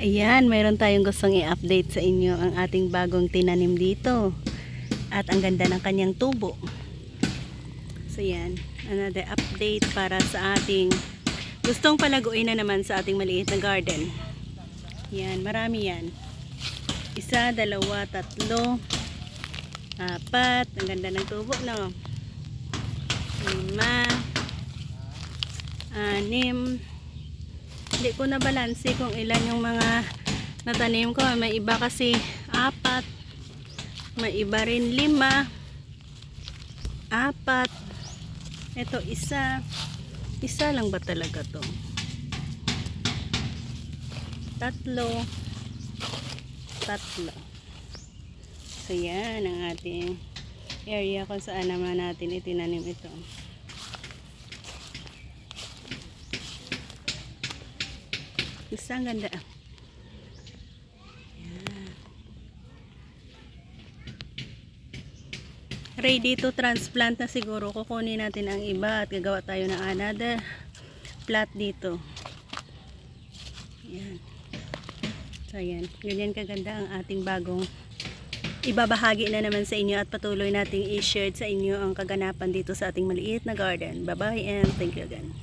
Ayan, mayroon tayong gustong i-update sa inyo ang ating bagong tinanim dito. At ang ganda ng kanyang tubo. So yan, another update para sa ating gustong palaguin na naman sa ating maliit na garden. Yan, marami yan. 1, 2, 3, 4. Ang ganda ng tubo, no? 5, 6. Hindi ko na balanse kung ilan yung mga natanim ko. May iba kasi 4. May iba rin 5. 4. Ito 1. Isa lang ba talaga to? 3. So yan ang ating area kung saan naman natin itinanim ito. Isang ganda. Yan. Ready to transplant na siguro. Kukunin natin ang iba at gagawa tayo ng another plot dito. Yan. So yan. Ganyan kaganda ang ating bagong ibabahagi na naman sa inyo at patuloy nating i-share sa inyo ang kaganapan dito sa ating maliit na garden. Bye bye and thank you again.